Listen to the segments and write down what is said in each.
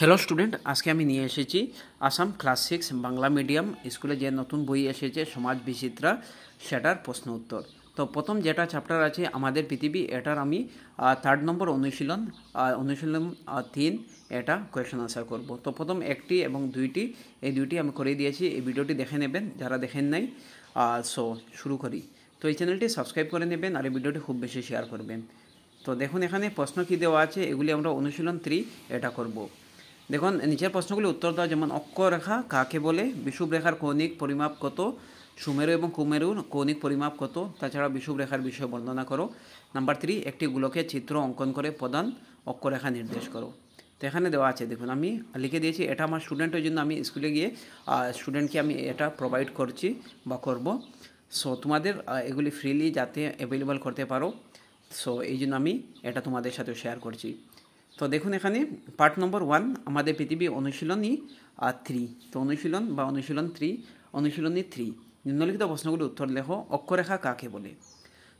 Hello student, আজকে আমি নিয়ে এসেছি আসাম ক্লাস 6 বাংলা মিডিয়াম স্কুলে যে নতুন বই এসেছে সমাজ বিচিত্রা, সেটার প্রশ্ন উত্তর। তো প্রথম যেটা চ্যাপ্টার আছে আমাদের পৃথিবী, এটার আমি 3rd নম্বর অনুশীলন 3 এটা কোয়েশ্চেন আনসার করব। তো প্রথম একটি এবং দুইটি, এই দুইটি আমি করে দিয়েছি। এই ভিডিওটি দেখে নেবেন যারা দেখেন নাই। সো শুরু করি। তো এই চ্যানেলটি সাবস্ক্রাইব করে নেবেন আর এই ভিডিওটি খুব বেশি শেয়ার করবেন। তো দেখুন এখানে প্রশ্ন কী দেওয়া আছে, এগুলি আমরা অনুশীলন 3 এটা করব। দেখুন নিচের প্রশ্নগুলি উত্তর দাও। যেমন অক্ষরেখা কাকে বলে, বিষুবরেখার কৌণিক পরিমাপ কত, সুমেরু এবং কুমেরুর কৌণিক পরিমাপ কত, তাছাড়া বিষুবরেখার বিষয়ে বর্ণনা করো। নাম্বার 3, একটি গোলকের চিত্র অঙ্কন করে প্রধান অক্ষরেখা নির্দেশ করো। তো এখানে দেওয়া আছে, দেখুন আমি লিখে দিয়েছি, এটা আমার স্টুডেন্টের জন্য আমি স্কুলে গিয়ে স্টুডেন্টকে আমি এটা প্রোভাইড করছি বা করব। সো তোমাদের এগুলি ফ্রিলি যাতে অ্যাভেলেবল করতে পারো, সো এই জন্য আমি এটা তোমাদের সাথে শেয়ার করছি। তো দেখুন এখানে পার্ট নম্বর 1 আমাদের পৃথিবী অনুশীলনী 3। তো অনুশীলন 3 অনুশীলনী 3 নিম্নলিখিত প্রশ্নগুলির উত্তর লেখো। অক্ষরেখা কাকে বলে?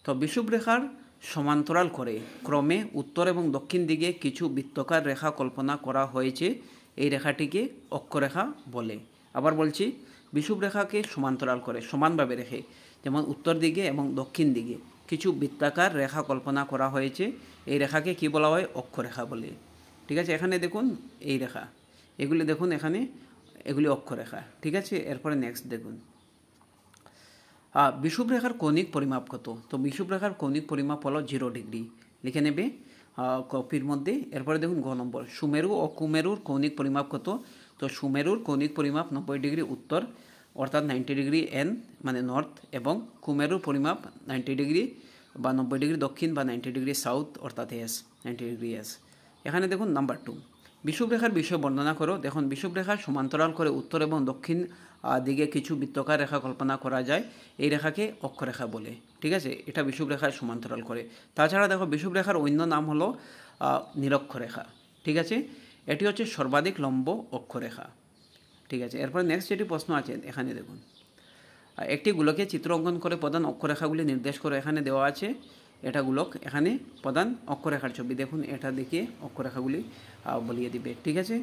তো বিষুবরেখার সমান্তরাল করে ক্রমে উত্তর এবং দক্ষিণ দিকে কিছু বৃত্তাকার রেখা কল্পনা করা হয়েছে, এই রেখাটিকে অক্ষরেখা বলে। আবার বলছি, বিষুবরেখাকে সমান্তরাল করে সমানভাবে রেখে, যেমন উত্তর দিকে এবং দক্ষিণ দিকে কিছু বৃত্তাকার রেখা কল্পনা করা হয়েছে, এই রেখাকে কি বলা হয়? অক্ষরেখা বলে। ঠিক আছে, এখানে দেখুন এই রেখা, এগুলি দেখুন এখানে, এগুলি অক্ষরেখা। ঠিক আছে, এরপরে নেক্সট দেখুন বিষুবরেখার কৌণিক পরিমাপ কত? তো বিষুবরেখার কৌণিক পরিমাপ হলো 0 ডিগ্রি, লিখে নেবে কপির মধ্যে। এরপরে দেখুন গ নম্বর, সুমেরু ও কুমেরুর কৌণিক পরিমাপ কত? তো সুমেরুর কৌণিক পরিমাপ 90 ডিগ্রি উত্তর, অর্থাৎ 90 ডিগ্রি এন মানে নর্থ, এবং কুমেরুর পরিমাপ 90 ডিগ্রি বা 90 ডিগ্রি দক্ষিণ বা 90 ডিগ্রি সাউথ, অর্থাৎ এস 90 ডিগ্রি এস। এখানে দেখুন নাম্বার 2, বিষুবরেখার বিষয় বর্ণনা করো। দেখুন বিষুবরেখার সমান্তরাল করে উত্তর এবং দক্ষিণ দিকে কিছু বৃত্তাকার রেখা কল্পনা করা যায়, এই রেখাকে অক্ষরেখা বলে। ঠিক আছে, এটা বিষুবরেখার সমান্তরাল করে। তাছাড়া দেখো বিষুবরেখার অন্য নাম হলো নিরক্ষরেখা। ঠিক আছে, এটি হচ্ছে সর্বাধিক লম্ব অক্ষরেখা। ঠিক আছে, এরপর নেক্সট যেটি প্রশ্ন আছে এখানে দেখুন, একটি গোলকের চিত্র অঙ্কন করে প্রধান অক্ষরেখাগুলি নির্দেশ করে। এখানে দেওয়া আছে এটা গোলক, এখানে প্রধান অক্ষরেখার ছবি, দেখুন এটা দেখিয়ে অক্ষরেখাগুলি বলিয়ে দিবে। ঠিক আছে,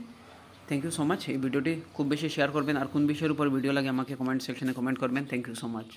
থ্যাংক ইউ সো মাচ। এই ভিডিওটি খুব বেশি শেয়ার করবেন, আর কোন বিষয়ের উপর ভিডিও লাগে আমাকে কমেন্ট সেকশনে কমেন্ট করবেন। Thank you so much.